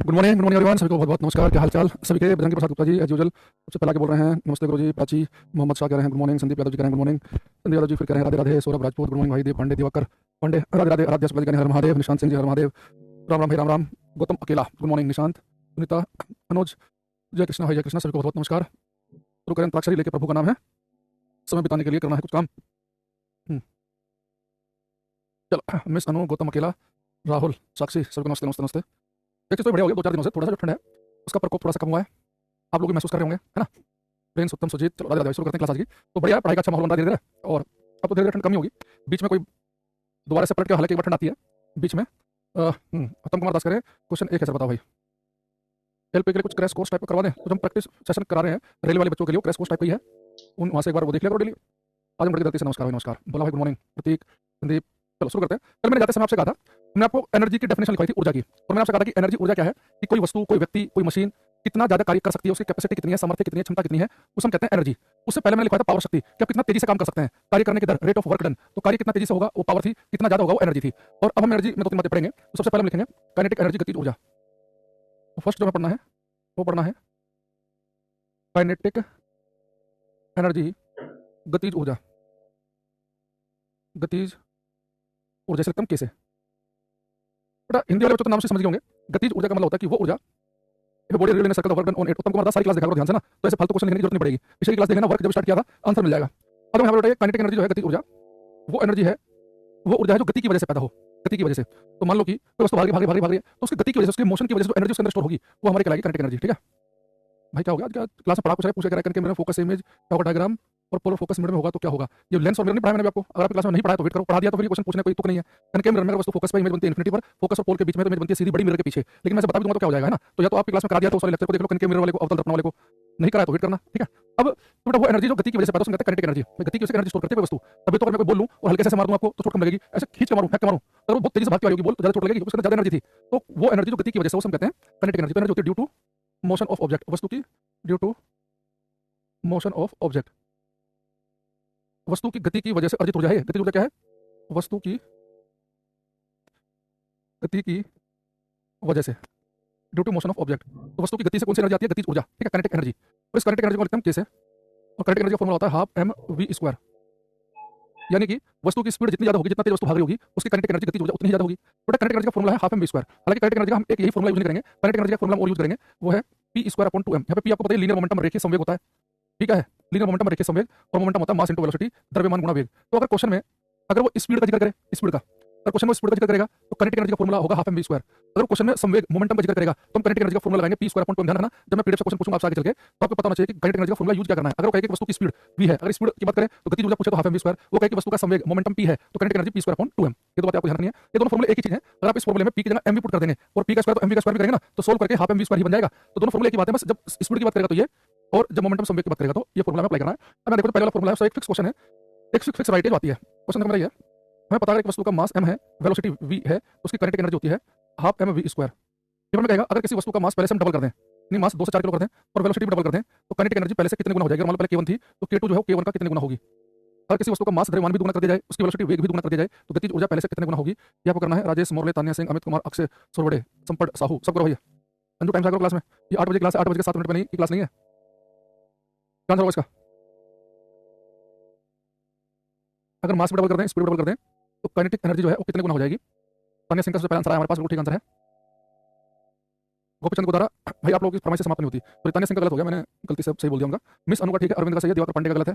Good morning everyone. सभी को बहुत बहुत नमस्कार। क्या हालचाल सभी के? बजरंगी प्रसाद गुप्ता जी एज यूजुअल सबसे पहले आगे बोल रहे हैं। नमस्ते गुरु जी। प्राची मोहम्मद शाह कह रहे हैं गुड मॉर्निंग। संदीप यादव जी कह रहे हैं गुड मॉर्निंग। संदीप यादव जी फिर कह रहे हैं राधे राधे। Saurabh Rajput good morning. भाई देव पांडे दिवाकर पांडे राधे राधे। आराध्या शुक्ला जी कह रहे हैं हर महादेव। निशांत सिंह जी हर महादेव। राम राम भाई राम राम। गौतम अकेला गुड मॉर्निंग। निशांत सुनीता अनुज जय कृष्णा भाई जय कृष्णा। सभी को बहुत बहुत नमस्कार। शुरू करें। अंतराक्षरी लेके प्रभु का नाम है। समय बिताने के लिए करना है कुछ काम। चलो मिस अनु गौतम अकेला राहुल साक्षी सभी को नमस्ते नमस्ते नमस्ते। एक चीज़ तो बढ़िया हो गया 2-4 दिनों से थोड़ा सा जो ठंड है उसका प्रकोप थोड़ा सा कम हुआ है। आप लोग भी महसूस कर रहे होंगे है ना। प्रिंस उत्तम सुजीत चलो राधे राधे शुरू करते हैं क्लास आज की। तो बढ़िया है, पढ़ाई का अच्छा माहौल बन रहा है धीरे धीरे। और अब तो धीरे धीरे ठंड कम ही होगी। बीच में कोई दोबारा से पलट के हालांकि एक बार ठंड आती है बीच में। उत्तम कुमार दास करें क्वेश्चन एक है सर बताओ भाई। एलपी के लिए कुछ क्रैश कोर्स टाइप का करवा दें। कुछ हम प्रैक्टिस सेशन करा रहे हैं रेलवे वाले बच्चों के लिए क्रैश कोर्स टाइप का ही है। उन वहाँ से एक बार वो देख लिया करो डेली। आज हम बड़ी धरती से नमस्कार भाई नमस्कार बोला भाई गुड मॉर्निंग प्रतीक संदीप। चलो शुरू करते हैं। कल मैंने जाते समय आपसे कहा था, मैंने आपको एनर्जी की डेफिनेशन लिखवाई थी ऊर्जा की। और मैंने आपसे कहा था कि एनर्जी ऊर्जा क्या है कि कोई वस्तु कोई व्यक्ति कोई मशीन कितना ज्यादा कार्य कर सकती है, उसकी कैपेसिटी कितनी है, सामर्थ्य कितनी है, क्षमता कितनी है, उसे हम कहते हैं एनर्जी। उससे पहले मैंने लिखा था पावर शक्ति कि आप कितना तेजी से काम कर सकते हैं, कार्य करने की दर रेट ऑफ वर्क डन। तो कार्य कितना तेजी से होगा वो पावर थी, कितना ज्यादा होगा वो एनर्जी थी। और अब हम एनर्जी में 2-3 बातें पढ़ेंगे। तो सबसे पहले हम लिखेंगे काइनेटिक एनर्जी गतिज ऊर्जा। तो फर्स्ट जो हमें पढ़ना है वो पढ़ना है काइनेटिक एनर्जी गतिज ऊर्जा। गतिज ऊर्जा से लिखता हूं कैसे बेटा। हिंदी वाले बच्चों तो नाम से समझ गए होंगे। गतिज ऊर्जा का मतलब होता है कि वो ऊर्जा body related circle work done on it. उत्तम कुमार दास सारी क्लास देखा करो ध्यान से ना, तो ऐसे फालतू क्वेश्चन लिखने की जरूरत नहीं पड़ेगी। पिछली क्लास देखना, वर्क जब स्टार्ट किया था आंसर मिल जाएगा। अब यहाँ पर काइनेटिक एनर्जी जो है गतिज ऊर्जा, वो एनर्जी है, वो ऊर्जा है जो गति की वजह से पैदा हो। गति की वजह से तो मान लो कि कोई वस्तु भाग रही है तो उसकी गति की वजह से, उसके मोशन की वजह से जो एनर्जी उसके अंदर स्टोर होगी वो हमारे कहलाएगी काइनेटिक एनर्जी। ठीक है भाई। क्या हो गया आज क्लास में पढ़ा कुछ है, पूछा क्या है फोकस इमेज डायग्राम और पोलर फोकस मिरर में होगा तो क्या होगा। ये लेंस और मिरर नहीं पढ़ाया मैंने आपको। अगर आपकी क्लास में नहीं पढ़ाया तो वेट करो, पढ़ा दिया तो फिर क्वेश्चन पूछने कोई तुक नहीं है। कनके मिरर में वस्तु फोकस पे इमेज बनती है इन्फिनिटी पर, फोकस और पोल के बीच में तो इमेज बनती है सीधी बड़ी मिरर के पीछे। लेकिन मैं बता भी दूंगा तो क्या हो जाएगा है ना। तो या तो आपकी क्लास में करा दिया तो उस वाले लेक्चर को देख लो, कनके मिरर वाले को, अवतल दर्पण वाले को। नहीं कराया तो वेट करना। ठीक है। अब तो बेटा वो एनर्जी जो गति की वजह से पैदा होती है काइनेटिक एनर्जी। गति की वजह से एनर्जी स्टोर करती है वस्तु। तभी तो अगर मैं कोई बोल लूं और हल्के से मार दूं आपको तो चोट कम लगेगी, ऐसे खींच के मारूं फेंक के मारूं तो वो बहुत तेजी से भागती होगी, बोल तो ज्यादा चोट लगेगी, उसके अंदर ज्यादा एनर्जी थी। तो वो एनर्जी जो गति की वजह से, उसे हम कहते हैं काइनेटिक एनर्जी। तो एनर्जी होती है due to motion of object, वस्तु की due to motion of object, वस्तु की गति की वजह से अर्जित ऊर्जा है। गतिज ऊर्जा क्या है? वस्तु की गति की वजह से due to motion of object. तो वस्तु की गति से कौन सी एनर्जी आती है? गतिज ऊर्जा। ठीक है, काइनेटिक एनर्जी। और इस काइनेटिक एनर्जी को लिखते हैं कैसे? और काइनेटिक एनर्जी का फॉर्मूला होता है हाफ एम वी स्क्वायर। यानी कि वस्तु की स्पीड जितनी ज्यादा होगी, जितना तेज वस्तु भाग रही होगी, उसकी काइनेटिक एनर्जी गतिज ऊर्जा उतनी ज्यादा होगी। तो काइनेटिक एनर्जी का फॉर्मूला है हाफ एम वी स्क्वायर। हालांकि काइनेटिक एनर्जी का हम एक यही फॉर्मूला यूज नहीं करेंगे, काइनेटिक एनर्जी का फॉर्मूला और यूज करेंगे, वो है पी स्क्वायर अपॉन 2m। यहाँ पे पी आपको पता है लीनियर मोमेंटम रेखीय संवेग होता है। ठीक है, लीनियर मोमेंटम रेखीय संवेग और मोमेंटम होता है मास इनटू वेलोसिटी, द्रव्यमान गुणा वेग। तो अगर क्वेश्चन में अगर वो स्पीड का जिक्र करे, स्पीड का अगर क्वेश्चन में स्पीड का जिक्र करेगा तो काइनेटिक एनर्जी का फॉर्मूला होगा हाफ एम वी स्क्वायर। अगर क्वेश्चन में संवेग मोमेंटम का जिक्र करेगा तो हम काइनेटिक एनर्जी का फॉर्मूला लगाएंगे पी स्क्वायर अपॉन 2m। ध्यान रखना, जब मैं पीडीएफ से क्वेश्चन पूछूंगा आपसे आगे चल के तो आपको पता होना चाहिए कि काइनेटिक एनर्जी का फॉर्मूला यूज क्या करना है। अगर वो कहे कि वस्तु की स्पीड v है, अगर स्पीड की बात करें तो गतिज ऊर्जा पूछे तो हाफ एम वी स्क्वायर, वो कहे कि वस्तु का संवेग मोमेंटम p है तो kinetic energy p square upon 2m। ये दो बातें आपको ध्यान रखनी है। ये दोनों फॉर्मूले एक ही चीज है। अगर आप इस फॉर्मूले में p की जगह m भी पुट कर देंगे और p का स्क्वायर तो m v का स्क्वायर भी करेंगे ना, तो सोल्व करके हाफ एम वी स्क्वायर ही बन जाएगा। तो दोनों फॉर्मूले एक ही बात है, बस जब स्पीड की बात करेगा तो ये, और जब मोमेंटम संवेग की बात करेगा तो ये फॉर्मूला में अप्लाई करना है। अब मैं देखो तो पहले वाला फॉर्मूला है, एक फिक्स क्वेश्चन है, एक फिक्स राइटेज आती है। क्वेश्चन मेरा ये है, हमें पता है कि वस्तु का मास m है, वेलोसिटी v है, उसकी काइनेटिक एनर्जी होती है हाफ एम वी स्क्वायर। ये मैं कहेगा अगर किसी वस्तु का मास पहले से हम डबल कर दें, नहीं मास 2 से 4 किलो कर दें और वेलोसिटी भी डबल कर दें तो काइनेटिक एनर्जी पहले से कितने गुना हो जाएगी। मान लो पहले k1 थी तो k2 जो है k1 का कितने गुना होगी। अगर किसी वस्तु का मास द्रव्यमान भी दुगना कर दिया जाए, उसकी वेलोसिटी वेग भी दुगना कर दिया जाए तो गतिज ऊर्जा पहले से कितने गुना होगी। ये आपको करना है। राजेश मोरले, तान्या सिंह, अमित कुमार, अक्षय सोरवड़े, संपड़ साहू, सब करो भैया। अंजू टाइम से करो क्लास में। ये 8 बजे क्लास है, 8 बजे के 7 मिनट पे नहीं, क्लास नहीं है। क्या आंसर होगा इसका? अगर मास भी डबल कर दें, स्पीड भी डबल कर दें तो काइनेटिक एनर्जी जो है वो कितने गुना हो जाएगी। तान्या सिंह का सबसे पहला आंसर है हमारे पास, बिल्कुल ठीक आंसर है। गोपीचंद गोदारा भाई आप लोगों की फरमाइश से समाप्त नहीं होती। तो तान्या सिंह का गलत हो गया, मैंने गलती से सही बोल दिया उनका। मिस अनु का ठीक है, अरविंद का सही है, दिवाकर पांडे का गलत है।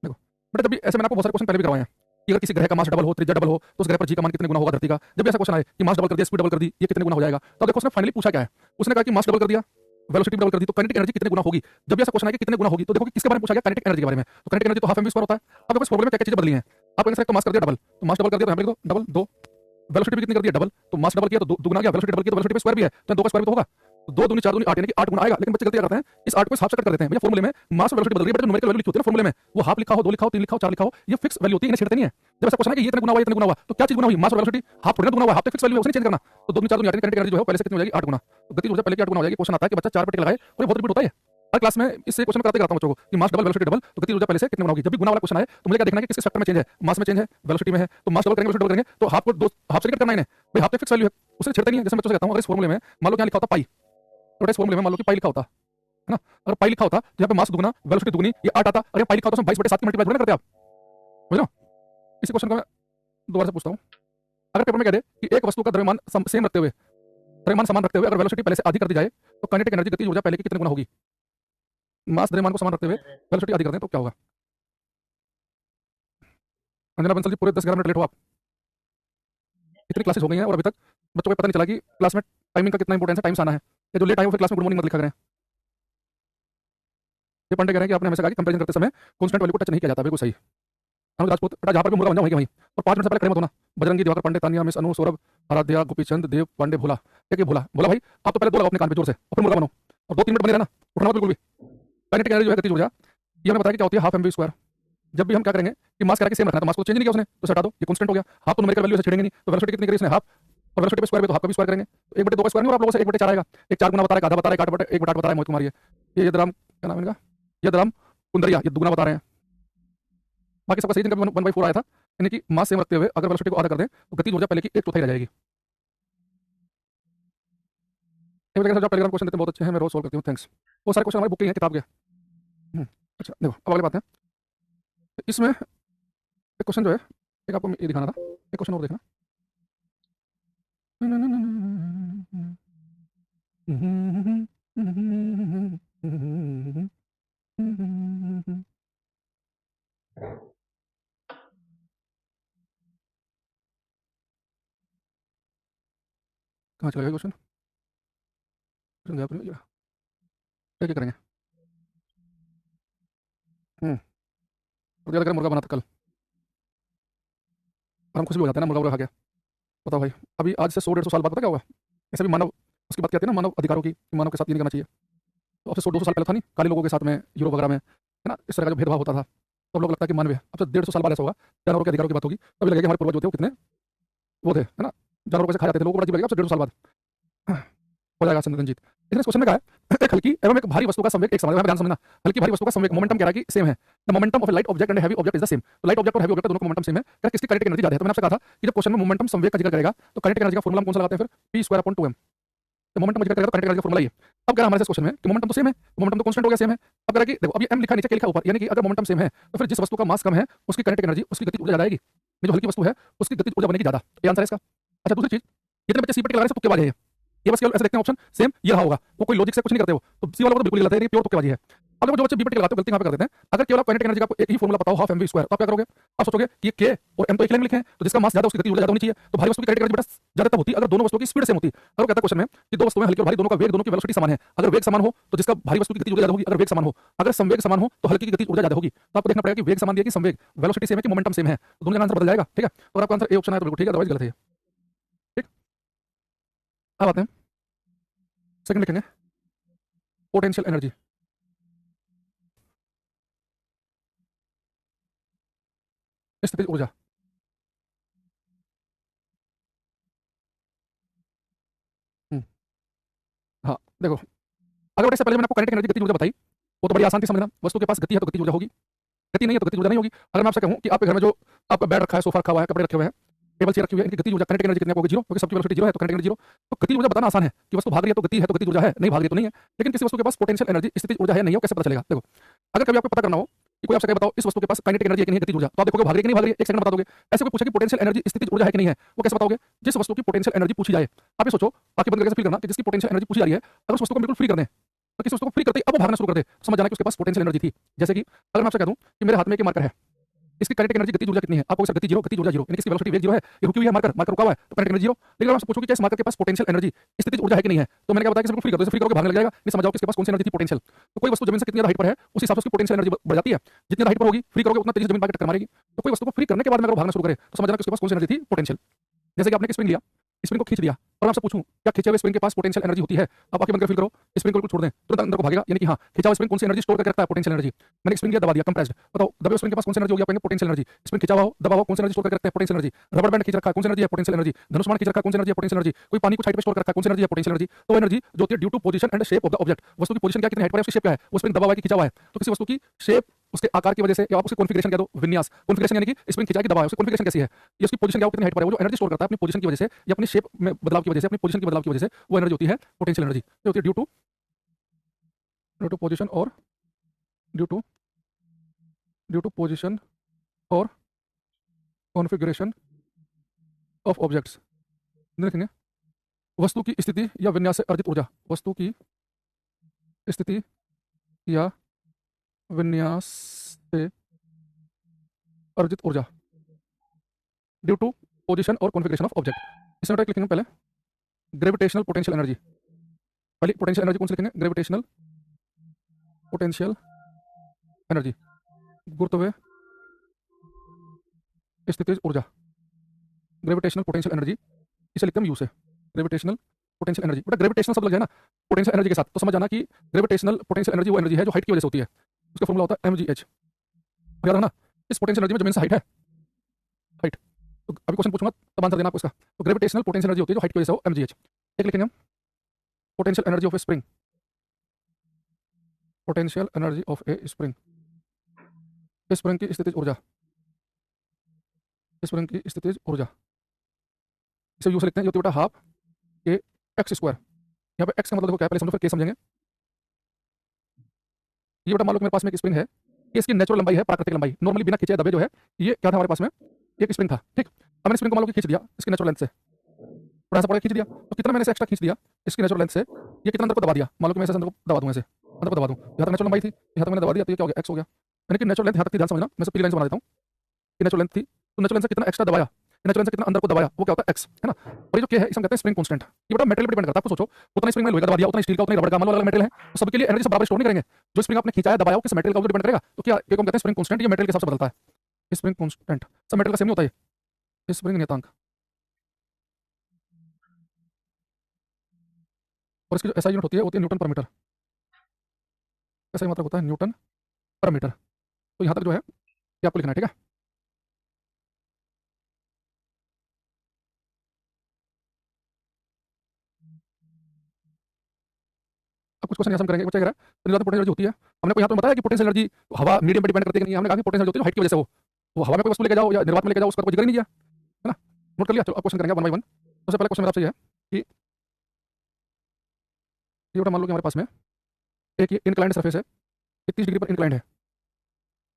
देखो बेटा, जब भी ऐसे मैंने आपको बहुत सारे क्वेश्चन पहले भी करवाए हैं कि अगर किसी ग्रह का मास डबल हो, त्रिज्या डबल हो तो उस ग्रह पर जी का मान कितने गुना होगा धरती का। जब भी ऐसा क्वेश्चन आए कि मास डबल कर दिया, स्पीड डबल कर दी, ये कितने गुना हो जाएगा, तो देखो उसने फाइनली पूछा क्या है। उसने कहा कि मास डबल कर दिया, वेलोसिटी डबल कर दी तो काइनेटिक एनर्जी कितने गुना होगी। जब भी ऐसा क्वेश्चन आए कि कितने गुना होगी तो देखो कि किसके बारे में पूछा गया, काइनेटिक एनर्जी के बारे में। तो काइनेटिक एनर्जी तो हाफ एम वी स्क्वायर होता है। अब इस फॉर्मूले में क्या क्या चीजें बदली हैं। आप अगर इसका मास कर दिया डबल तो मास डबल कर दिया तो यहाँ पे लिख दो डबल 2, वेलोसिटी भी कितनी कर दिया डबल, तो मास डबल किया तो दुगना गया, वेलोसिटी डबल किया तो वेलोसिटी पे स्क्वायर भी है तो 2 का स्क्वायर भी तो होगा। तो 2 दूनी 4 दूनी 8 यानी कि 8 गुना आएगा। लेकिन बच्चे गलती करते हैं, इस 8 को हाफ से कट कर देते हैं। भैया फॉर्मूले में मास और वेलोसिटी बदल रही है, बट न्यूमेरिकल वैल्यू लिखी होती है ना फॉर्मूले में, वो हाफ लिखा हो, 2 लिखा हो, 3 लिखा हो, 4 लिखा हो, ये फिक्स वैल्यू होती है, इन्हें छेड़ते नहीं है। जब ऐसा क्वेश्चन है कि ये इतना गुना हुआ, इतना गुना हुआ तो क्या चीज गुना हुई, मास और वेलोसिटी। हाफ थोड़ा गुना हुआ, हाफ तो फिक्स वैल्यू है, उसे चेंज करना। तो 2 दूनी 4 दूनी 8 काइनेटिक एनर्जी जो है पहले से कितनी हो जाएगी 8 गुना। तो गतिज ऊर्जा पहले की 8 गुना हो जाएगी। क्वेश्चन आता है कि बच्चा 4 पे टिक लगाए और बहुत रिपीट होता है। हर क्लास में इससे क्वेश्चन कराते करता हूं बच्चों को कि मास डबल वेलोसिटी डबल तो गति ऊर्जा पहले से कितने गुना होगी। जब भी गुना वाला क्वेश्चन आए तो मुझे क्या देखना है कि किस फैक्टर में चेंज है, मास में चेंज है, वेलोसिटी में है, तो मास डबल करेंगे वेलोसिटी डबल करेंगे तो हाफ को दो हाफ से डिवाइड करना है इन्हें। भाई हाफ तो फिक्स वैल्यू है, उसे छेड़ते नहीं है। जैसे मैं बच्चों से कहता हूं, अगर इस फॉर्मूले में मान लो क्या लिखा होता पाई, तो इस फॉर्मूले में मान लो कि पाई लिखा होता है ना, अगर पाई लिखा होता तो यहाँ पे मास दुगुना वेलोसिटी दुगुनी ये 8 आता, और यहाँ पाई लिखा होता तो 22/7 की मल्टीप्लाई थोड़ी ना करते आप, समझ लो। इसी क्वेश्चन को मैं दोबारा से पूछता हूँ, अगर पेपर में कह दे कि एक वस्तु का द्रव्यमान सेम रखते हुए, द्रव्यमान समान रखते हुए अगर वेलोसिटी पहले से आधी कर दी जाए तो काइनेटिक एनर्जी गतिज ऊर्जा पहले की कितने गुना होगी। मास द्रव्यमान को समान रखते हुए वेलोसिटी आधी कर दें तो क्या होगा। अंजना बंसल जी पूरे 10-11 मिनट लेट हो आप। इतनी क्लासेस हो गई हैं और अभी तक बच्चों को पता नहीं चला कि क्लास में टाइमिंग का कितना इंपॉर्टेंस है, टाइम से आना है। ये जो लेट आए हो फिर क्लास में गुड मॉर्निंग मत लिखा करें। ये पंडे कह रहे हैं कि आपने हमेशा कहा कि कंपैरिजन करते समय कांस्टेंट वैल्यू को टच नहीं किया जाता। बिल्कुल सही। अनुज राजपूत बेटा जहाँ पर भी मुर्गा बन जाओ वहीं और 5 मिनट से पहले खड़े मत होना। बजरंगी दिवाकर पांडे, तानिया मिस अनु, सौरभ, आराध्या, गोपीचंद, देव पांडे, भोला। एक भोला भोला भाई आप तो पहले दो लगाओ अपने कान पे जोर से और फिर मुर्गा बनो और 2-3 मिनट बने रहना, उठना मत बिल्कुल भी। काइनेटिक एनर्जी जो है गतिज ऊर्जा, ये हमें बताया कि क्या होती है, हाफ mv स्क्वायर। जब भी हम क्या करेंगे कि मास करा के सेम रखना, तो मास को चेंज नहीं किया उसने तो हटा दो, ये कांस्टेंट हो गया। हाफ तो न्यूमेरिकल वैल्यू से छेड़ेंगे नहीं, तो वेलोसिटी कितनी करी उसने हाफ, और वेलोसिटी पे स्क्वायर पे तो हाफ का भी स्क्वायर करेंगे, तो 1/2 का स्क्वायर नहीं और आप लोगों से 1/4 आएगा। एक 4 गुना बता रहा है, आधा बता रहा है, 1/8 बता रहा है मोहित कुमार। ये यदराम क्या नाम है इनका, यदराम कुंदरिया, ये दुगुना बता रहे हैं। बाकी सबका सही दिन का 1/4 आया था, यानी कि मास सेम रखते हुए अगर वेलोसिटी को आधा कर दें तो गतिज ऊर्जा पहले की 1/4 रह जाएगी। एक जो टेलीग्राम क्वेश्चन देते हैं बहुत अच्छे हैं, मैं रोज सॉल्व करती हूँ, थैंक्स। वो सारे क्वेश्चन हमारी बुक के हैं, किताब के। अच्छा देखो अब अगले बात है, इसमें एक क्वेश्चन जो है, एक आपको ये दिखाना था, एक क्वेश्चन और देखना। कहाँ चला गया क्वेश्चन, क्या क्या करेंगे। तो मुर्गा बना था कल और हम खुश भी हो जाते हैं ना, मुर्गा खा गया। बताओ भाई, अभी आज से 100-150 साल बाद पता क्या होगा। ऐसे भी मानव उसकी बात कहते हैं ना, मानव अधिकारों की, मानव के साथ ये नहीं करना चाहिए। तो अब से 100-200 साल पहले था नहीं, काले लोगों के साथ में, यूरोप वगैरह में, है ना, इस तरह का जो भेदभाव होता था, तो अब लोग लगता है कि मानवीय। अब से 150 साल बाद ऐसा होगा, जानवरों के अधिकारों की बात होगी, तभी लगेगा हमारे पूर्वज जो थे वो कितने वो थे, है ना, जानवरों को कैसे खा जाते थे, लोगों को बड़ा अजीब लगेगा। अब से 150 साल बाद हो जाएगा रंजीत। लेकिन इस क्वेश्चन में क्या है, एक हल्की एवं एक भारी वस्तु का संवेग एक समान है। ध्यान समझना, हल्की भारी वस्तु का संवेग मोमेंटम कह रहा है कि सेम है। The momentum of A light object and heavy object is the same. तो लाइट ऑब्जेक्ट और हैवी ऑब्जेक्ट दोनों का मोमेंटम सेम है, क्या किसकी काइनेटिक एनर्जी ज्यादा है। तो मैंने आपसे कहा था कि जब क्वेश्चन में मोमेंटम संवेग का जिक्र करेगा तो काइनेटिक एनर्जी का फॉर्मूला कौन सा लगाते हैं फिर, p²/2m। तो मोमेंटम का जिक्र करेगा तो काइनेटिक एनर्जी का फॉर्मूला ये। अब कह रहा हमारे क्वेश्चन में कि मोमेंटम तो सेम है, मोमेंटम तो कांस्टेंट हो गया, सेम है। अब कह रहा है कि देखो अभी m लिखा नीचे, क्या लिखा ऊपर, यानी कि अगर मोमेंटम सेम है तो फिर जिस वस्तु का मास कम है उसकी काइनेटिक एनर्जी, उसकी गतिज ऊर्जा ज्यादा आएगी। जो हल्की वस्तु है उसकी गतिज ऊर्जा बनेगी ज्यादा, ये आंसर है इसका। अच्छा दूसरी चीज, जितने बच्चे सी पे लगा रहे हैं सब तुक्केबाजी है ये बस केवल ऐसे देखते हैं ऑप्शन सेम ये रहा होगा, वो कोई लॉजिक से कुछ नहीं करते हो, तो सी वाला तो बिल्कुल गलत है, ये प्योर तुक्केबाजी है। अब देखो जो बच्चे बीपीटी लगाते हैं गलती कहां पे कर देते हैं, अगर केवल काइनेटिक एनर्जी का एक ही फॉर्मूला पता हो हाफ mv स्क्वायर, तो आप क्या करोगे, आप सोचोगे कि ये k और m तो एक लाइन में लिखे हैं, तो जिसका मास ज्यादा उसकी गति ऊर्जा ज्यादा होनी चाहिए। तो भारी वस्तु की काइनेटिक एनर्जी बेटा ज्यादा तब होती है अगर दोनों वस्तुओं की स्पीड सेम होती है। अगर वो कहता है क्वेश्चन में कि दो वस्तुएं हल्की और भारी दोनों का वेग, दोनों की वेलोसिटी समान है, अगर वेग समान हो तो जिसका भारी वस्तु की गति ऊर्जा ज्यादा होगी, अगर वेग समान हो, अगर संवेग समान हो तो हल्की की गति ऊर्जा ज्यादा होगी। तो आपको देखना पड़ेगा कि वेग समान दिया कि संवेग, वेलोसिटी सेम है कि मोमेंटम सेम है, तो दोनों का आंसर बदल जाएगा। ठीक है, अगर आपका आंसर ए ऑप्शन है तो बिल्कुल ठीक है, अदरवाइज गलत है। ठीक, अब आते हैं सेकंड लिखेंगे पोटेंशियल एनर्जी। स्थितिज ऊर्जा, हाँ देखो, अगर बेटा इससे पहले मैंने आपको काइनेटिक एनर्जी गतिज ऊर्जा बताई, वो तो बड़ी आसान थी समझना। वस्तु के पास गति है तो गतिज ऊर्जा होगी, गति नहीं है तो गतिज ऊर्जा नहीं होगी। अगर मैं आपसे कहूं कि आपके घर में जो आपका बेड रखा है, सोफा रखा हुआ है, कपड़े रखे हुए हैं, टेबल चेयर रखी हुई है, इनकी गतिज ऊर्जा काइनेटिक एनर्जी कितनी होगी, जीरो, क्योंकि सबकी वेलोसिटी जीरो है तो काइनेटिक एनर्जी जीरो। तो गतिज ऊर्जा बताना आसान है कि वस्तु भाग रही है तो गति है, तो गतिज ऊर्जा है, नहीं भाग रही तो नहीं है। लेकिन किसी वस्तु के पास पोटेंशियल एनर्जी स्थितिज ऊर्जा है नहीं है, कैसे पता चलेगा। देखो अगर कभी आपको पता करना हो कि कोई आपसे कहे बताओ इस वस्तु के पास काइनेटिक एनर्जी है कि नहीं है, गतिज ऊर्जा, तो आप देखोगे भाग रही है कि नहीं भाग रही है, एक सेकंड बता दोगे। ऐसे कोई पूछे कि पोटेंशियल एनर्जी स्थितिज ऊर्जा है कि नहीं है, वो कैसे बताओगे, जिस वस्तु की पोटेंशियल एनर्जी पूछी जाए। आप ये सोचो, आंखें बंद करके फील करना कि जिसकी पोटेंशियल एनर्जी पूछी जा रही है, अगर उस वस्तु को बिल्कुल फ्री कर दें, तो किसी वस्तु को फ्री करते ही अब वो भागना शुरू कर दे, समझ जाना कि उसके पास पोटेंशियल एनर्जी थी। जैसे कि अगर मैं आपसे कह दूं कि मेरे हाथ में एक मार्कर है, इसकी काइनेटिक एनर्जी गतिज ऊर्जा कितनी है, आपको सर गति जीरो, गतिज ऊर्जा जीरो, यानी इसकी वेलोसिटी वेग जीरो है, ये रुकी हुई है, मार्कर मार्कर रुका हुआ है, तो काइनेटिक एनर्जी जीरो। लेकिन अगर आपसे पूछो कि क्या इस मार्कर के पास पोटेंशियल एनर्जी स्थितिज ऊर्जा है कि नहीं है, तो मैंने क्या बताया कि इसको फ्री कर दो, फ्री करोगे भागने लग जाएगा, नहीं समझ जाओ कि इसके पास कौन सी एनर्जी थी, पोटेंशियल। तो कोई वस्तु जमीन से कितनी ज्यादा हाइट पर है उस हिसाब से उसकी पोटेंशियल एनर्जी बढ़ जाती है, जितनी हाइट पर होगी फ्री करोगे उतना तेजी से जमीन पर टक्कर मारेगी। तो कोई वस्तु को फ्री करने के बाद में अगर भागना शुरू करे तो समझ जाना कि उसके पास कौन सी एनर्जी थी, पोटेंशियल। जैसे कि आपने स्प्रिंग लिया, स्प्रिंग को खींच दिया और मैं आपसे पूछूं क्या खींचे हुए स्प्रिंग के पास पोटेंशियल एनर्जी होती है? आप आंखें बंद कर फील करो, स्प्रिंग को छोड़ दें, तुरंत अंदर को भागेगा, यानी कि हाँ, खींचा हुआ स्प्रिंग कौन सी एनर्जी स्टोर करके रखता है? Potential energy. मैंने स्प्रिंग लिया, दबा दिया, कंप्रेस्ड, बताओ दबे हुए स्प्रिंग के पास कौन सी एनर्जी होगी? आप कहेंगे पोटेंशियल एनर्जी। स्प्रिंग खींचा हुआ हो, दबा हुआ, कौन सी एनर्जी स्टोर करके रखता है? Potential energy. रबर बैंड खींच रखा है, कौन सी एनर्जी है? Potential energy. धनुष्मान खींच रखा है, कौन सी एनर्जी है? Potential energy. कोई पानी को हाइट पे स्टोर कर रखा है, कौन सी एनर्जी है? Potential energy. तो एनर्जी जो होती है due to position and shape of the object, वस्तु की पोजीशन क्या, कितनी हाइट पर है, उसकी शेप क्या है, वो स्प्रिंग दबा हुआ है कि खींचा हुआ है। तो किसी वस्तु की शेप, उसके आकार की वजह से, या आप उसके कॉन्फिगरेशन कह दो, विन्यास, कॉन्फिगरेशन यानी कि स्प्रिंग खिंचा कि दबा है, उसकी कॉन्फिगरेशन कैसी है, ये उसकी पोजीशन क्या, कितनी हाइट पर है, वो जो एनर्जी स्टोर करता है अपनी पोजीशन की वजह से या अपनी शेप में बदलाव की वजह से, अपनी पोजीशन की बदलाव की वजह से, वो एनर्जी होती है पोटेंशियल एनर्जी। ये होती है ड्यू टू पोजीशन और ड्यू टू पोजीशन और कॉन्फिगरेशन ऑफ ऑब्जेक्ट्स। देखेंगे वस्तु की स्थिति या विन्यास से अर्जित ऊर्जा, वस्तु की स्थिति या विन्यास से अर्जित ऊर्जा ड्यू टू पोजीशन और कॉन्फिगरेशन ऑफ ऑब्जेक्ट। इसमें लिखेंगे पहले ग्रेविटेशनल पोटेंशियल एनर्जी। पहले पोटेंशियल एनर्जी कौन सी लिखेंगे? ग्रेविटेशनल पोटेंशियल एनर्जी, गुरुत्व स्थितिज ऊर्जा। ग्रेविटेशनल पोटेंशियल एनर्जी, इसे लिखते हैं यू से, ग्रेविटेशनल पोटेंशियल एनर्जी। बेटा ग्रेविटेशनल सब लग जाए ना पोटेंशियल एनर्जी के साथ, तो समझ जाना कि ग्रेविटेशनल पोटेंशियल एनर्जी वो एनर्जी है जो हाइट की वजह से होती है। उसका फॉर्मूला होता है mgh। याद रखना, इस पोटेंशियल एनर्जी में जमीन से हाइट है, हाइट। तो अभी क्वेश्चन पूछूंगा तब आंसर देना आपको इसका। तो ग्रेविटेशनल पोटेंशियल एनर्जी होती है जो हाइट की वजह से हो, mgh। एक लिखेंगे हम potential energy of A spring, potential energy of A spring, spring की स्थितिज ऊर्जा, स्प्रिंग की स्थितिज ऊर्जा, इसे यू से लिखते हैं, जो बेटा हाफ के एक्स स्क्वायर। यहाँ पे एक्स का मतलब देखो क्या है, पहले समझो फिर के समझेंगे। ये बेटा मान लो कि मेरे पास में एक स्प्रिंग है, ये इसकी नेचुरल लंबाई है, प्राकृतिक लंबाई, नॉर्मली बिना खींचे दबे जो है, ये क्या था हमारे पास में, एक स्प्रिंग था, ठीक। अब मैंने स्प्रिंग को मान लो कि खींच दिया इसकी नेचुरल लेंथ से, थोड़ा सा पड़ा खींच दिया, तो कितना मैंने इसे एक्स्ट्रा खींच दिया इसकी नेचुरल लेंथ से, ये कितना अंदर को दबा दिया, मान लो कि मैं इसे अंदर को दबा दूं, ऐसे अंदर को दबा दूं, यहाँ तक नेचुरल लंबाई थी, यहाँ तक मैंने दबा दिया, तो ये क्या हो गया, एक्स हो गया। यानी कि नेचुरल लेंथ यहाँ तक थी, ध्यान समझना, मैं पीली लाइन से बना देता हूँ कि नेचुरल लेंथ थी, तो नेचुरल लेंथ से कितना एक्स्ट्रा दबाया, नेचुरल से कितना अंदर को दबाया, वो क्या होता है एक्स, है ना। और ये जो के है इसे हम कहते हैं स्प्रिंग कांस्टेंट। ये बड़ा मेटेरियल पर डिपेंड करता है, आपको सोचो उतना स्प्रिंग में लोहे का दबा दिया, उतना स्टील का, उतना रबड़ का, मान लो अलग मेटेरियल है, तो सबके लिए एनर्जी सब बराबर स्टोर नहीं करेंगे। जो स्प्रिंग आपने खींचा है, दबाया, किस मेटेरियल का डिपेंड करेगा, तो क्या हम कहते हैं स्प्रिंग कांस्टेंट, ये मेटेरियल के हिसाब से बदलता है। स्प्रिंग कांस्टेंट सब मेटेरियल का सेम नहीं होता है, स्प्रिंग नियतांक। और इसकी जो एसआई यूनिट होती है न्यूटन पर मीटर। ऐसा ही मतलब होता है न्यूटन पर मीटर। तो यहाँ तक जो है ये आपको लिखना है, ठीक है। अब कुछ क्वेश्चन यहाँ से हम करेंगे, बच्चा कह रहा है तो निर्वात पोटेंशियल एनर्जी होती है, हमने को यहाँ पर बताया कि पोटेंशियल एनर्जी हवा मीडियम पर डिपेंड करती है कि नहीं, हमने कहा कि पोटेंशियल होती है हाइट की वजह से हो, वो हवा में कोई वस्तु लेके जाओ या निर्वात में लेके जाओ, उसका कोई जिक्र ही नहीं किया, है ना। नोट कर लिया, चलो अब क्वेश्चन करेंगे वन बाई वन। सबसे पहले क्वेश्चन मेरा आपसे ये है कि ये मान लो कि हमारे पास में एक ये इंक्लाइंड सरफेस है, 30 डिग्री पर इंक्लाइंड है,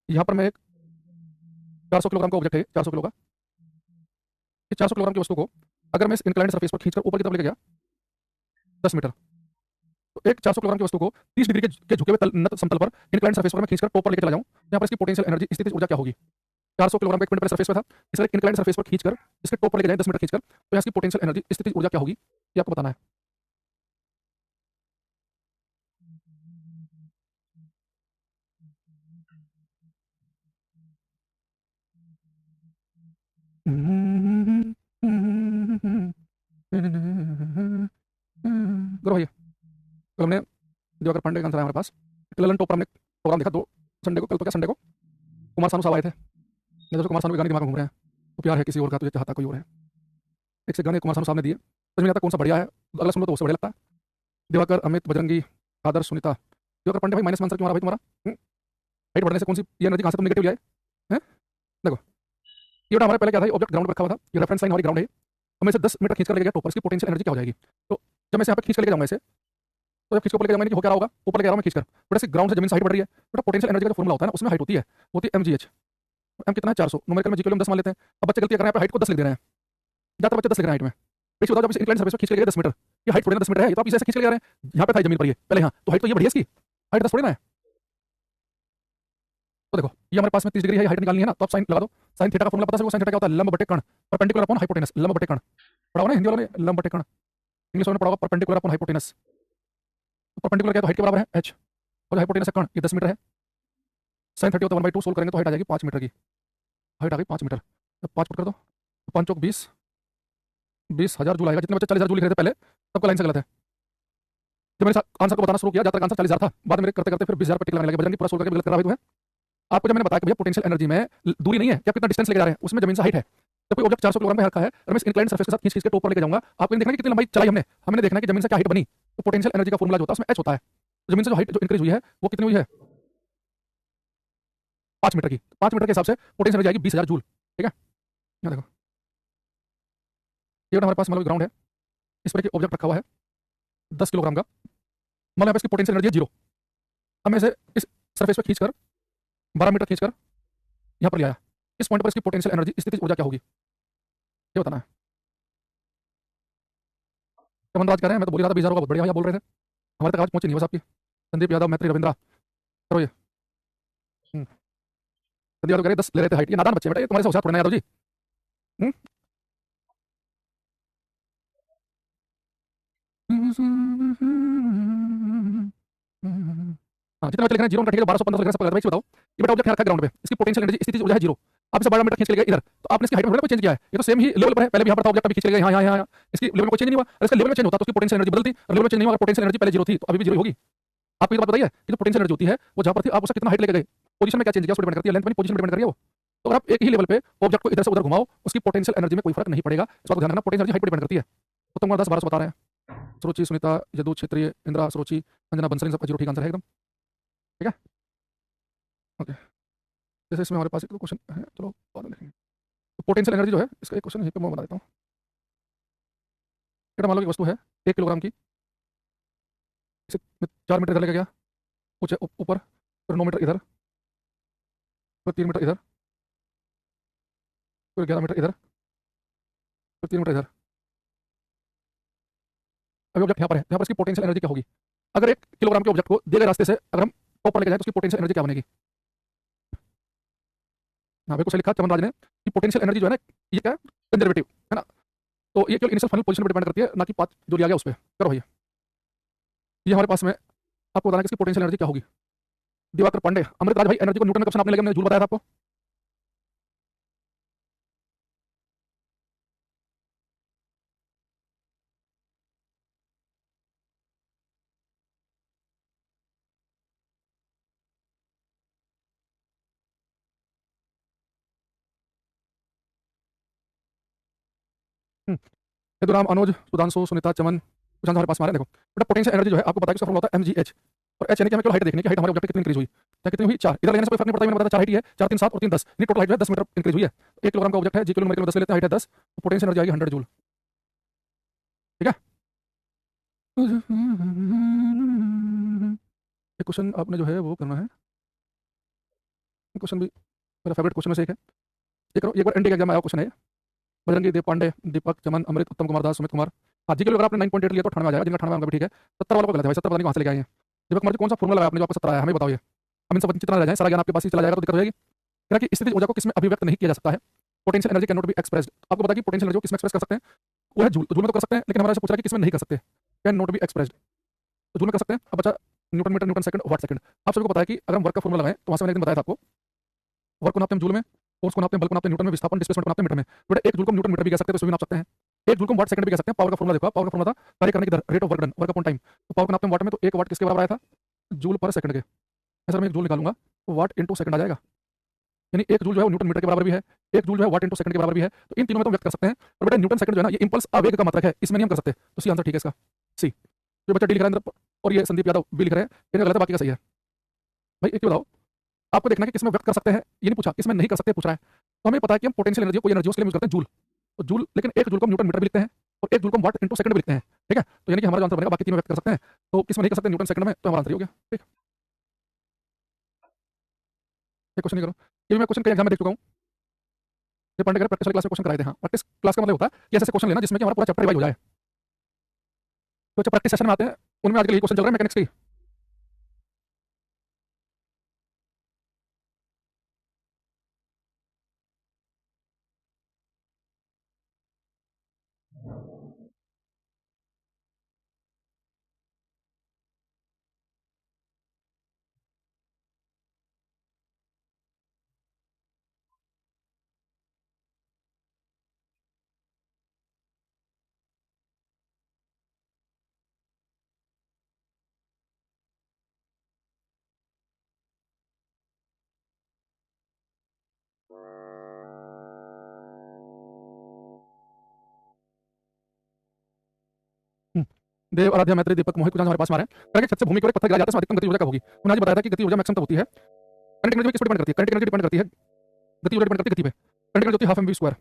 यहाँ पर मैं एक 400 किलोग्राम का ऑब्जेक्ट है, 400 किलो का, इस 400 किलोग्राम की वस्तु को अगर मैं इस इंक्लाइंड सरफेस पर खींचकर ऊपर की तरफ लेके गया 10 मीटर, तो एक 400 किलोग्राम की वस्तु को 30 डिग्री के झुके हुए नत समतल पर इंक्लाइंड सरफेस पर मैं खींचकर टॉप पर लेके चला जाऊं, यहाँ पर इसकी पोटेंशियल एनर्जी स्थितिज ऊर्जा क्या होगी। 400 किलोग्राम का 1 मिनट पर सरफेस पे था, इसका इंक्लाइंड सरफेस पर खींचकर इसके टॉप पर लेके जाए 10 मीटर खींचकर, तो यहाँ इसकी पोटेंशियल एनर्जी स्थितिज ऊर्जा क्या होगी, ये आपको बताना है। करो भैया, कल हमने दिवाकर पांडे का आंसर आया हमारे पास, ललन टॉपर, हमने प्रोग्राम देखा 2 संडे को, कल तो क्या संडे को कुमार सानू साहब आए थे, नहीं तो कुमार सानू के गाने दिमाग में घूम रहे हैं, तो प्यार है किसी और का तुझे चाहता कोई और है, एक से गाने कुमार सानू साहब ने दिए, समझ में आता कौन सा बढ़िया है, अगला सुन लो तो उससे बढ़िया लगता है। दिवाकर, अमित, बजरंगी, आदर्श, सुनीता। दिवाकर पांडे भाई माइनस आंसर क्यों आ रहा भाई तुम्हारा, हाइट बढ़ने से कौन सी ये एनर्जी कहाँ से तुम नेगेटिव जाए हैं। देखो ये हमारे पहले क्या था, ऑब्जेक्ट ग्राउंड पर रखा हुआ था, ये रेफरेंस लाइन हमारी ग्राउंड है, हमें इसे 10 मीटर खींच कर लेके गया टॉपर, इसकी पोटेंशियल एनर्जी क्या हो जाएगी। तो जब मैं इसे यहाँ पे खींच कर लेके जाऊंगा इसे, तो जब खींच कर लेके जाऊंगा हो क्या होगा, ऊपर लेके आ रहा हूं मैं खींचकर, बट इसकी ग्राउंड से जमीन से हाइट बढ़ रही है, बेटा पोटेंशियल एनर्जी का जो फॉर्मूला होता है ना उसमें हाइट होती है, होती है mgh। एम कितना है 400, न्यूमेरिकल में जी के लिए हम 10 मान लेते हैं। अब बच्चे गलती कर रहे हैं, हाइट को 10 लिख दे रहे हैं, ज्यादातर बच्चे 10 लिख रहे हैं हाइट में। पीछे बताओ जब इस इंक्लाइन सर्फेस पर खींच के गए 10 मीटर, ये हाइट थोड़ी ना 10 मीटर है, ये तो आप इसे ऐसे खींच के ले जा रहे हैं, यहाँ पे था जमीन पर ये पहले, यहाँ तो हाइट तो ये बढ़िया इसकी, हाइट 10 थोड़ी ना है। तो देखो ये हमारे पास में 30 डिग्री है, हाइट निकालनी है ना, तो आप साइन लगा दो, साइन थीटा का फॉर्मूला पता है, साइन थीटा क्या होता है, लंब बटे कर्ण, परपेंडिकुलर अपॉन हाइपोटेनस, लंब बटे कर्ण पढ़ा होगा ना हिंदी वालों ने, लंब बटे कर्ण, इंग्लिश वालों ने पढ़ा होगा परपेंडिकुलर अपॉन हाइपोटेनस। तो परपेंडिकुलर क्या है, तो हाइट के बराबर है h, और हाइपोटेनस है कर्ण, ये 10 मीटर है, साइन 30 होता है 1/2, सोल्व करेंगे तो हाइट आ जाएगी 5 मीटर की, हाइट आ गई 5 मीटर, जब 5 पुट कर दो, 5 चौक 20, 20,000 जूल आएगा। जितने बच्चे 40,000 जूल लिख रहे थे पहले, सबका लाइन से गलत है। जब मैंने आंसर को बताना शुरू किया, जब तक आंसर 40,000 था, बाद में मेरे करते करते फिर 20,000 पर टिक लगाने लगे। बजरंगी पूरा सोल्व करके गलत कर रहा है भाई तू है। आपको जब मैंने बताया कि भैया पोटेंशियल एनर्जी में दूरी नहीं है कि आप कितना डिस्टेंस लेके जा रहे हैं, उसमें जमीन से हाइट है। जब कोई ऑब्जेक्ट 400 किलोग्राम में रखा है और मैं इस इंक्लाइंड सरफेस के साथ खींच खींच के टॉप पर लेके जाऊंगा, आपको नहीं देखना कि कितनी लंबाई चलाई हमने, हमें देखना है कि जमीन से क्या हाइट बनी। तो पोटेंशियल एनर्जी का फॉर्मूला जो होता है उसमें एच होता है। तो जमीन से जो हाइट जो इंक्रीज हुई है वो कितनी हुई है? 5 मीटर की। 5 मीटर के हिसाब से पोटेंशियल एनर्जी आएगी 20,000 जूल। ठीक है, यहाँ देखो, ये हमारे पास मतलब ग्राउंड है, इस पर एक ऑब्जेक्ट रखा हुआ है 10 किलोग्राम का। मतलब यहाँ पे इसकी पोटेंशियल एनर्जी है 0। अब मैं इसे इस सरफेस पे खींचकर 12 मीटर खींचकर यहाँ पर ले आया। इस पॉइंट पर इसकी पोटेंशियल एनर्जी स्थितिज ऊर्जा क्या होगी, ये बताना है। चमन राज कह रहे हैं, मैं तो बोल रहा था 20,000 होगा, बहुत बढ़िया भैया बोल रहे थे। हमारे तक आज पहुंचे नहीं बस आपकी। संदीप यादव, मैत्री, रविंद्रा, करो ये। संदीप यादव कह रहे 10 ले रहे थे हाइट। ये नादान बच्चे बेटा, ये तुम्हारे से होशियार थोड़े ना यादव जी। हम्म? हाँ, जितना बच्चे लिख रहे हैं जीरो, उनका ठीक है, 1215 लिख रहे हैं, सब गलत है। एक चीज बताओ, ये बेटा ऑब्जेक्ट रखा है ग्राउंड पे, इसकी पोटेंशियल एनर्जी स्थिति ऊर्जा है 0। आप इसे 12 मीटर खींच के ले गए इधर, तो आपने इसकी हाइट में थोड़ा कोई चेंज किया है, ये तो सेम ही लेवल पर है। पहले भी यहाँ पर था ऑब्जेक्ट, अभी खींच के ले गए यहाँ यहाँ यहाँ, इसकी लेवल में कोई चेंज नहीं हुआ। अगर इसका लेवल में चेंज होता तो उसकी पोटेंशियल एनर्जी बदलती, और लेवल में चेंज नहीं हुआ, पोटेंशियल एनर्जी पहले 0 थी तो अभी भी 0 होगी। आपको ये बात बताइए कि जो पोटेंशियल एनर्जी होती है वो जहाँ पर थी, आप उससे कितना हाइट लेके गए, पोजीशन में क्या चेंज किया, उसको डिपेंड करती है, लेंथ में पोजीशन डिपेंड कर रही है वो। तो अगर आप एक ही लेवल पे ऑब्जेक्ट को इधर से उधर घुमाओ, उसकी पोटेंशियल एनर्जी में कोई फर्क नहीं पड़ेगा। इस बात को ध्यान रखना, पोटेंशियल एनर्जी हाइट पर डिपेंड करती है। उत्तम कुमार दास 1200 बता रहे हैं। सुरुचि, सुनीता, यदु, क्षेत्रीय, इंदिरा, सुरुचि, अंजना, बंसरी, सबका 0 ठीक आंसर है एकदम। ठीक है, ओके। जैसे इसमें हमारे पास एक क्वेश्चन है, चलो बाद में देखेंगे। तो पोटेंशियल एनर्जी जो है, इसका एक क्वेश्चन यहीं पे मैं बता देता हूँ। बेटा मान लो कि वस्तु है 1 किलोग्राम की, इसे 4 मीटर इधर लेके गया, ऊंचे ऊपर, फिर 9 मीटर इधर, फिर 3 मीटर इधर, फिर 11 मीटर इधर, फिर 3 मीटर इधर। अभी ऑब्जेक्ट यहाँ पर है, यहाँ पर इसकी पोटेंशियल एनर्जी क्या होगी? अगर 1 किलोग्राम के ऑब्जेक्ट को दिए गए रास्ते से अगर हम टॉप पर लेके जाए तो उसकी पोटेंशियल एनर्जी क्या बनेगी? हाँ बिल्कुल सही लिखा चमन राज ने कि पोटेंशियल एनर्जी जो है ना, ये क्या है, कंजर्वेटिव है ना। तो ये केवल इनिशियल फाइनल पोजीशन पर डिपेंड करती है, ना कि पाथ जो लिया गया उस पर। करो भैया, ये हमारे पास में आपको बताना है कि इसकी पोटेंशियल एनर्जी क्या होगी। दिवाकर पांडे, अमृत राज भाई, एनर्जी को न्यूटन में कब से नापने लगे, मैंने जूल बताया था आपको। यदुराम, अनुज, सुधांशु, सुनीता, चमन, कुछ आंसर हमारे पास में आ रहे हैं। देखो बेटा, पोटेंशियल एनर्जी जो है आपको पता है कि उसका फॉर्मूला होता है mgh। और एच यानी कि हमें केवल हाइट देखनी है कि हाइट हमारे ऑब्जेक्ट की कितनी इंक्रीज हुई, चाहे कितनी हुई 4, इधर लेने से कोई फर्क नहीं पड़ता। मैंने बताया 4 हाइट ही है, 4 3 7 और 3 10, यानी टोटल हाइट जो है 10 मीटर इंक्रीज हुई है। 1 किलोग्राम का ऑब्जेक्ट है, जी किलो मीटर में 10 लेते हैं, हाइट है 10, तो पोटेंशियल एनर्जी आएगी 100 जूल। ठीक है, ये क्वेश्चन आपने जो है वो करना है। क्वेश्चन भी मेरा फेवरेट क्वेश्चन में से एक है। ये करो, ये एक बार एनडी का एग्जाम आया क्वेश्चन है। बजरंगी, देव पांडे, दीपक, चमन, अमृत, उत्तम कुमार दास, सुमित कुमार। हाँ जी के लिए अगर आपने 9.8 लिया तो 98 आ जाएगा, जिनका 98 होगा भी ठीक है। 70 वालों को गलत है भाई, 70 पता नहीं कहाँ से लेके आए हैं। दीपक कुमार जी, कौन सा फॉर्मूला लगाया आपने जो आपको 70 आया, हमें बताओ ये। हम इन सब चित्र रह जाए, सारा ज्ञान आपके पास ही चला जाएगा तो दिक्कत हो जाएगी। कह कि स्थिति ऊर्जा को किसमें अभिव्यक्त नहीं किया जा सकता है? Potential energy can not be expressed. आपको पता है कि पोटेंशियल एनर्जी को किसमें एक्सप्रेस कर सकते हैं? वो है जूल। जूल में तो कर सकते हैं, लेकिन हमारा से पूछ रहा है कि किसमें नहीं कर सकते, कैन नॉट बी एक्सप्रेस्ड। तो जूल में कर सकते हैं। अब बचा Newton metre, Newton second, watt second. आप सभी को पता है कि अगर हम वर्क का फॉर्मूला लगाएं तो वहां से मैंने एक दिन बताया था आपको, वर्क को नापते हैं जूल में, फोर्स को नापते हैं, बल को नापते हैं न्यूटन में, विस्थापन डिस्प्लेसमेंट को नापते हैं मीटर में। तो बेटा 1 जूल को न्यूटन मीटर भी कह सकते हैं, तो इसमें भी नाप सकते हैं। 1 जूल को वाट सेकंड भी कह सकते हैं। पावर का फॉर्मूला देखो, पावर का फॉर्मूला था कार्य करने की दर, rate of work done, work upon time. तो पावर को नापते हैं वाट में, तो 1 वाट किसके बराबर आया था? जूल पर सेकंड के। सर मैं 1 जूल निकालूंगा तो वाट इंटू सेकंड आ जाएगा, यानी 1 जूल जो है वो न्यूटन मीटर के बराबर भी है, 1 जूल जो है वाट इंटू सेकंड के बराबर भी है। तो इन तीनों में तो व्यक्त कर सकते हैं। और बेटा न्यूटन सेकंड जो है ना, ये इंपल्स आवेग का मात्रक है, इसमें नहीं हम कर सकते। तो सी आंसर ठीक है इसका, सी। जो बच्चा डी लिख रहा है और ये संदीप यादव बी लिख रहे हैं, इनका गलत है, बाकी का सही है। भाई एक बताओ, आपको देखना है कि किसमें व्यक्त कर सकते हैं, ये नहीं पूछा किसमें नहीं कर सकते पूछ रहा है। तो हमें पता है कि हम पोटेंशियल एनर्जी को एनर्जी उसके लिए यूज करते हैं जूल। तो जूल, लेकिन 1 जूल को न्यूटन मीटर भी लिखते हैं और 1 जूल को वाट इंटू सेकंड भी लिखते हैं। ठीक है, तो यानी कि हमारा जो आंसर बनेगा बाकी तीनों व्यक्त कर सकते हैं, तो किसमें नहीं कर सकते न्यूटन सेकंड में, तो हमारा आंसर हो गया। ठीक, ये क्वेश्चन नहीं करो, ये भी मैं क्वेश्चन कई एग्जाम में देख चुका हूँ। ये पांडे प्रैक्टिस क्लास में क्वेश्चन कराए थे। हाँ, प्रैक्टिस क्लास का मतलब होता है कि ऐसे क्वेश्चन लेना जिसमें कि हमारा पूरा चैप्टर रिवाइज हो जाए। तो जब प्रैक्टिस सेशन में आते हैं, उनमें आजकल ये क्वेश्चन चल रहा है मैकेनिक्स की। देव, आराध्या, मैत्री, दीपक, मोहित कुछ हमारे पास में आ रहे हैं। करंट छत से भूमि की ओर एक पत्थर गिराया जाता है, अधिकतम गति ऊर्जा कब होगी? उन्होंने आज बताया था कि गति ऊर्जा मैक्सिमम तब होती है। करंट एनर्जी किस पर डिपेंड करती है? करंट एनर्जी डिपेंड करती है गति ऊर्जा डिपेंड करती है गति पे। करंट एनर्जी होती है हाफ mv स्क्वायर।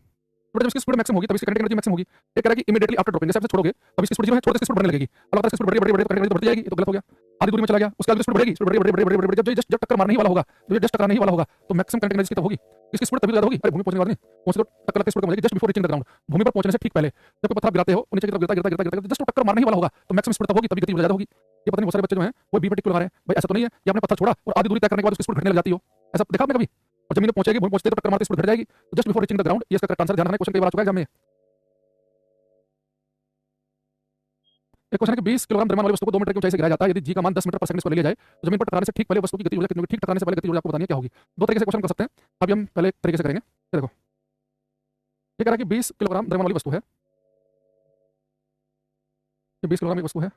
तो जब इसकी स्पीड मैक्सिमम होगी तब इसकी करंट एनर्जी मैक्सिमम होगी। ये कह रहा है कि इमीडिएटली आफ्टर ड्रॉपिंग, जैसे आप छोड़ोगे तब इसकी स्पीड 0 है, छोड़ते इसकी स्पीड बढ़ने लगेगी। अब लगातार इसकी स्पीड बढ़ती बढ़ती करंट एनर्जी बढ़ती जाएगी, तो गलत हो गया। आधी दूरी में चला गया, उसके बाद स्पीड बढ़ेगी, स्पीड बढ़ती बढ़ती बढ़ती बढ़ती जब टक्कर मारने ही वाला होगा, तो ये जस्ट टकराने ही वाला होगा, तो मैक्सिमम करंट एनर्जी तब होगी। इसकी स्पीड तभी ज्यादा होगी। अरे भूमि पहुंचने के बाद नहीं, पहुंचे तो टक्कर लगती स्पीड कम हो जाएगी just before reaching the ground. भूमि पर पहुंचने से ठीक पहले जब कोई पत्थर गिराते हो, नीचे की तरफ गिरता गिरता गिरता गिरता जस्ट टक्कर मारने ही वाला होगा, तो मैक्सिमम स्पीड तब होगी, तभी गति ज्यादा होगी। ये पता नहीं बहुत सारे बच्चे जो हैं वो बी पे टिक लगा रहे हैं। भाई ऐसा तो नहीं है कि आपने पत्थर छोड़ा और आधी दूरी तय करने के बाद उसकी स्पीड घटने लग जाती हो। ऐसा देखा आपने कभी? और जमीन में पहुंचेगी, भूमि पहुंचते तो टक्कर मारते स्पीड घट जाएगी, तो just before reaching the ground. ये इसका करेक्ट आंसर। ध्यान रखना, क्वेश्चन कई बार आ चुका है एग्जाम में। एक क्वेश्चन है कि 20 किलोग्राम द्रव्यमान वाली वस्तु को 2 मीटर की ऊंचाई से गिराया जाता है। यदि जी का मान 10 मीटर पर सेकंड पर ले लिया जाए तो जमीन पर टकराने से ठीक पहले वस्तु की गति ऊर्जा कितनी होगी? ठीक टकराने से पहले गति ऊर्जा आपको बतानी है क्या होगी। दो तरीके से क्वेश्चन कर सकते हैं। अभी हम पहले एक तरीके से करेंगे। ये देखो, ये कह रहा है कि 20 किलोग्राम द्रव्यमान वाली वस्तु है। ये 20 किलोग्राम की वस्तु है,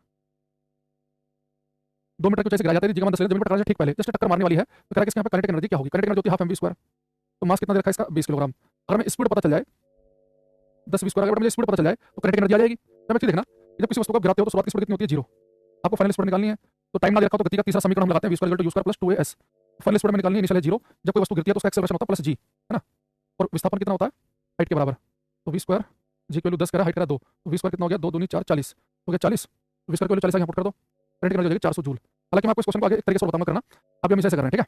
2 मीटर की ऊंचाई से गिराया जाता है। जी का मान 10 ले जमीन पर टकराने से ठीक पहले जस्ट टक्कर मारने वाली है, तो कह रहा है कि इसके यहाँ पे काइनेटिक एनर्जी क्या होगी? काइनेटिक एनर्जी होती है हाफ mv स्क्वायर। तो मास कितना दे रखा है इसका? 20 किलोग्राम। अगर हमें स्पीड पता चल जाए 10 20 स्क्वायर, अगर मुझे स्पीड पता चल जाए तो काइनेटिक एनर्जी आ जाएगी। तो मैं देखना, जब किसी वस्तु को गिराते हो तो शुरुआत की स्पीड कितनी होती है? 0। आपको फाइनल स्पीड निकालनी है, तो टाइम ना देखा तो गति का तीसरा समीकरण हम लगाते हैं, v square u square plus 2as। Final speed में निकालनी है, इनिशियल है 0। जब कोई वस्तु गिरती है तो उसका एक्सेलरेशन होता है प्लस g, है ना। और विस्थापन कितना होता है? हाइट के बराबर। तो v स्क्वायर g की वैल्यू 10 करा, हाइट करा 2, तो v स्क्वायर कितना हो गया? 2 दूनी 4 40 हो गया 40। तो v स्क्वायर की वैल्यू 40 यहाँ पुट कर दो, करंट की एनर्जी हो जाएगी 400 जूल। हालांकि मैं आपको इस क्वेश्चन को आगे एक तरीके से बताऊंगा करना। अभी हम इसे ऐसे कर रहे हैं, ठीक है।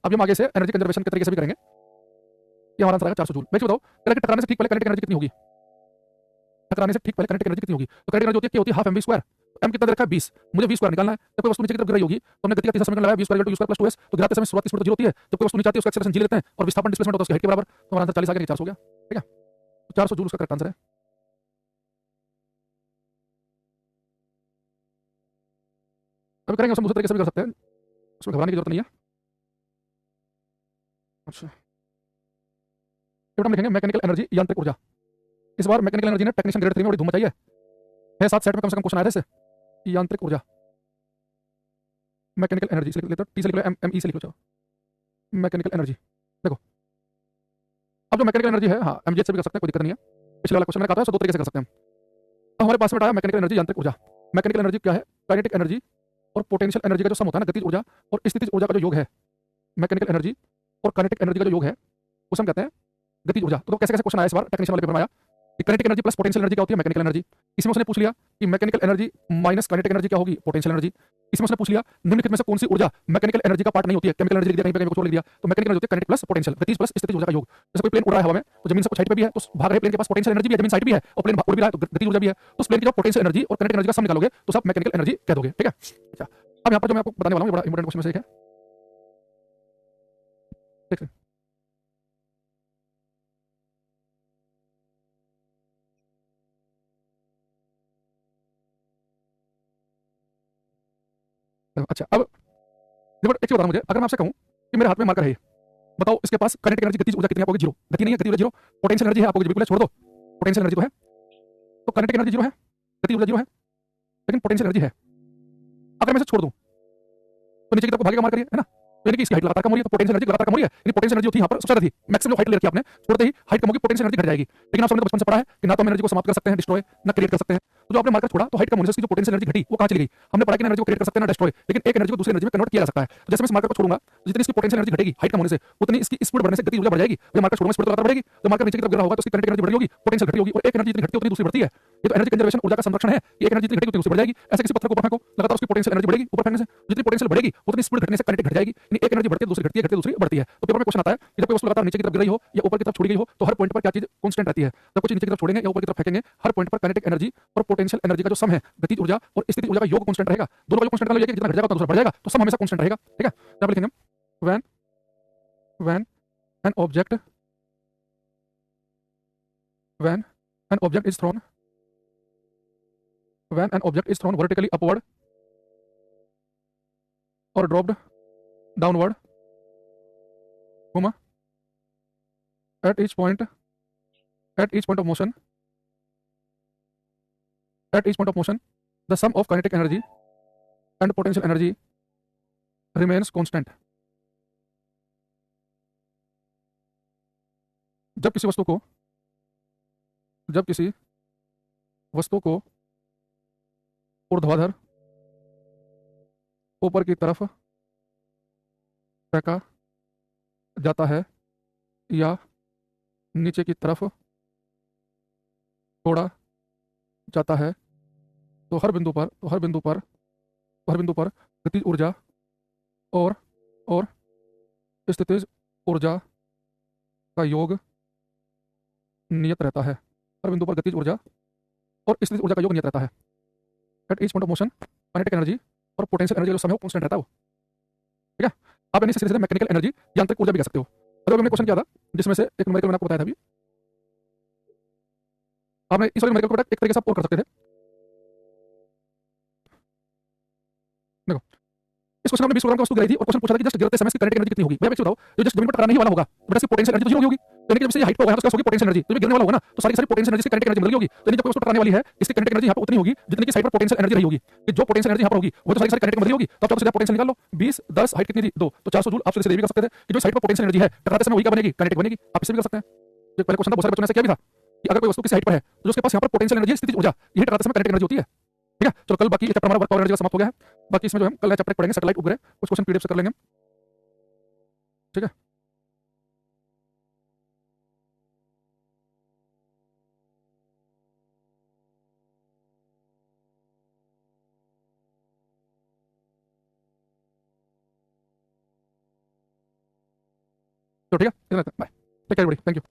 अभी हम आगे से एनर्जी कंजर्वेशन के तरीके से भी करेंगे। ये हमारा आंसर आएगा 400 जूल। मैं बताओ, टकराने से ठीक पहले काइनेटिक एनर्जी कितनी होगी? टकराने से ठीक पहले काइनेटिक एनर्जी कितनी होगी? तो काइनेटिक एनर्जी होती है क्या? होती है हाफ mv स्क्वायर। m कितना दे रखा है? 20। मुझे v स्क्वायर निकालना है। जब कोई वस्तु नीचे की तरफ गिर रही होगी तो हमने गति का तीसरा समीकरण लगाया, v square u square plus 2s। तो गिराते समय शुरुआती स्पीड तो 0 होती है, जब कोई वस्तु नीचे आती है उसका एक्सेलरेशन g लेते हैं और विस्थापन डिस्प्लेसमेंट होता है उसकी हाइट के बराबर। तो हमारा आंसर 40 आ गया, 400 हो गया, ठीक है। तो 400 जूल उसका करेक्ट आंसर है। अभी करेंगे, उसमें दूसरे तरीके से भी कर सकते हैं, उसमें घबराने की जरूरत नहीं है। अच्छा, हम लिखेंगे मैकेनिकल एनर्जी, यांत्रिक ऊर्जा। इस बार मैकेनिकल एनर्जी ने टेक्नीशियन ग्रेड 3 में बड़ी धूम मचाई है। 6-7 सेट में कम से कम क्वेश्चन आए थे इससे। यांत्रिक ऊर्जा, मैकेनिकल एनर्जी से लिख लेते हो, टी से लिख लो, एम ई से लिख लो। मैकेनिकल एनर्जी देखो, अब जो मैकेनिकल एनर्जी है, हाँ एमजीएच से भी कर सकते हैं, कोई दिक्कत नहीं है। पिछले वाला क्वेश्चन मैंने कहा था, दो तरीके से कर सकते हैं। तो हमारे पास में आया मैकेनिकल एनर्जी, यांत्रिक ऊर्जा। मैकेनिकल एनर्जी क्या है? काइनेटिक एनर्जी और पोटेंशियल एनर्जी का जो सम होता है ना, गतिज ऊर्जा और स्थितिज ऊर्जा का जो योग है। मैकेनिकल एनर्जी और काइनेटिक एनर्जी का जो योग है उसे हम कहते हैं गतिज ऊर्जा। तो कैसे कैसे क्वेश्चन आया इस बार टेक्नीशियन वाले पेपर में आया कि kinetic energy plus potential energy क्या होती है? Mechanical energy. इसमें उसने पूछ लिया कि mechanical energy minus kinetic energy क्या होगी? Potential energy. इसमें उसने पूछ लिया निम्नलिखित में से कौन सी ऊर्जा मैकेनिकल एनर्जी का पार्ट नहीं होती है? केमिकल एनर्जी लिख दिया, कहीं पे कहीं कुछ और लिख दिया। तो मैकेनिकल एनर्जी होती है काइनेटिक प्लस पोटेंशियल, गतिज प्लस स्थितिज ऊर्जा का योग। जैसे कोई प्लेन उड़ रहा है हवा में, तो जमीन से कुछ हाइट पे भी है, तो भाग रहे प्लेन के पास पोटेंशियल एनर्जी भी है, जमीन साइड भी है, और प्लेन उड़ भी रहा है तो गतिज ऊर्जा भी है। तो उस प्लेन की जो पोटेंशियल एनर्जी और काइनेटिक एनर्जी का सम निकालोगे तो सब मैकेनिकल एनर्जी कह दोगे, ठीक है। अच्छा, अब यहाँ पर जो मैं आपको बताने वाला हूँ, बड़ा इंपॉर्टेंट क्वेश्चन में से एक है, देख अच्छा। अब देखो, एक चीज बता मुझे, अगर मैं आपसे कहूं कि मेरे हाथ में मार्कर है, बताओ इसके पास काइनेटिक एनर्जी, गतिज ऊर्जा कितनी आपको? 0। गति नहीं है, गति ऊर्जा 0। पोटेंशियल एनर्जी है आपको, बिल्कुल छोड़ दो, पोटेंशियल एनर्जी तो है। तो काइनेटिक एनर्जी 0 है, गति ऊर्जा 0 है, लेकिन पोटेंशियल एनर्जी है। अगर मैं इसे छोड़ दूं तो नीचे की तरफ भागेगा मार्कर, है ना। तो यानी कि इसकी हाइट लगातार कम हो रही है, तो पोटेंशियल एनर्जी लगातार कम हो रही है। यानी पोटेंशियल एनर्जी होती है यहाँ पर सबसे ज्यादा थी, मैक्सिमम जो हाइट ले रखी है आपने, छोड़ते ही हाइट कम होगी, पोटेंशियल एनर्जी घट जाएगी। लेकिन आप सबने तो बचपन से पढ़ा है कि ना तो हम एनर्जी को समाप्त कर सकते हैं, डिस्ट्रॉय, ना क्रिएट कर सकते हैं। तो जो आपने मार्कर छोड़ा तो हाइट कम होने से उसकी जो पोटेंशियल एनर्जी घटी वो कहां चली गई? हमने पढ़ा कि एनर्जी को क्रिएट कर सकते हैं ना डिस्ट्रॉय, लेकिन एक एनर्जी को दूसरी एनर्जी में कन्वर्ट किया जा सकता है। तो जैसे मैं इस मार्कर को छोड़ूंगा, जितनी इसकी पोटेंशियल एनर्जी घटेगी हाइट कम होने से, उतनी इसकी स्पीड बढ़ने से गति ऊर्जा बढ़ जाएगी। जब मार्कर छोड़ूंगा स्पीड तो लगातार बढ़ेगी, तो मार्कर नीचे की तरफ गिर रहा होगा तो उसकी काइनेटिक एनर्जी बढ़ी होगी, पोटेंशियल घटी होगी, और एक एनर्जी जितनी घटती है उतनी दूसरी बढ़ती है। ये तो एनर्जी कंजर्वेशन, ऊर्जा का संरक्षण है कि एक एनर्जी जितनी घटेगी उतनी दूसरी बढ़ जाएगी। ऐसे किसी पत्थर को ऊपर फेंको, लगातार उसकी पोटेंशियल एनर्जी बढ़ेगी, ऊपर फेंकने से जितनी पोटेंशियल बढ़ेगी उतनी स्पीड घटने से काइनेटिक घट जाएगी। यानी एक एनर्जी बढ़ती है, दूसरी घटती है, घटती है, दूसरी बढ़ती है। तो पेपर में क्वेश्चन आता है कि जब कोई वस्तु लगातार नीचे की तरफ गिर रही हो या ऊपर की तरफ छोड़ी गई हो तो हर पॉइंट पर क्या चीज कांस्टेंट रहती है? जब कुछ नीचे की तरफ छोड़ेंगे या ऊपर की तरफ फेंकेंगे, हर पॉइंट पर काइनेटिक एनर्जी और पोटेंशियल एनर्जी का जो सम है, गतिज ऊर्जा और स्थितिज ऊर्जा का योग कांस्टेंट रहेगा। दोनों का योग कांस्टेंट का मतलब जितना घट जाएगा उतना दूसरा बढ़ जाएगा, तो सम हमेशा कांस्टेंट रहेगा, ठीक है। तो लिखेंगे when an object when an object is thrown vertically upward or dropped downward, at each point of motion the sum of kinetic energy and potential energy remains constant। जब किसी वस्तु को ऊर्ध्वाधर ऊपर की तरफ फेंका जाता है या नीचे की तरफ छोड़ा जाता है, तो हर बिंदु पर गतिज ऊर्जा और और स्थितिज ऊर्जा का योग नियत रहता है। हर बिंदु पर गतिज ऊर्जा और स्थितिज ऊर्जा का योग नियत रहता है। At each point of motion kinetic energy और पोटेंशियल एनर्जी जो समय हो कांस्टेंट रहता है वो। ठीक है, आप यानी सीधे सीधे मैकेनिकल एनर्जी यांत्रिक ऊर्जा भी कह सकते हो। अगर हमने क्वेश्चन किया था जिसमें से एक न्यूमेरिकल मैंने आपको बताया था अभी, आपने इस वाले न्यूमेरिकल को एक तरीके से आप और कर सकते थे। देखो, इस क्वेश्चन में 20 किलोग्राम की वस्तु गिराई थी और क्वेश्चन पूछा था कि जस्ट गिरते समय इसकी काइनेटिक एनर्जी कितनी होगी। मैं एक चीज बताओ, जो जस्ट जमीन पर टकराने ही वाला होगा बेटा इसकी पोटेंशियल एनर्जी तो 0 होगी। यानी कि जब से ये हाइट पर होगा तो उसका होगी पोटेंशियल एनर्जी, तो जो गिरने वाला होगा ना तो सारी की सारी पोटेंशियल एनर्जी की काइनेटिक एनर्जी बदल गई होगी। तो यानी जब कोई वस्तु टकराने वाली है इसकी काइनेटिक एनर्जी यहाँ पर उतनी होगी जितनी की साइड पर पोटेंशियल एनर्जी रही होगी। कि जो पोटेंशियल एनर्जी यहाँ पर होगी वो तो सारी की सारी काइनेटिक बदली होगी। तो आप सीधा पोटेंशियल निकाल लो, 20 10 हाइट कितनी थी 2, तो 400 जूल। आप सीधे सीधे भी कर सकते थे कि जो साइड पर पोटेंशियल एनर्जी है टकराते समय वही क्या बनेगी, काइनेटिक बनेगी। आप इसे भी कर सकते हैं। जो पहले क्वेश्चन था बहुत सारे बच्चों ने ऐसा किया भी था कि अगर कोई वस्तु किसी हाइट पर है तो उसके पास यहाँ पर पोटेंशियल एनर्जी स्थितिज ऊर्जा यही टकराते समय काइनेटिक एनर्जी होती है। ठीक है, चलो कल बाकी चैप्टर हमारा वर्क पावर एनर्जी का समाप्त हो गया है। बाकी इसमें जो हम कल नया चैप्टर पढ़ेंगे सैटेलाइट उपग्रह, कुछ क्वेश्चन पीडीएफ से कर लेंगे। ठीक है, तो ठीक है, bye, take care everybody, thank you.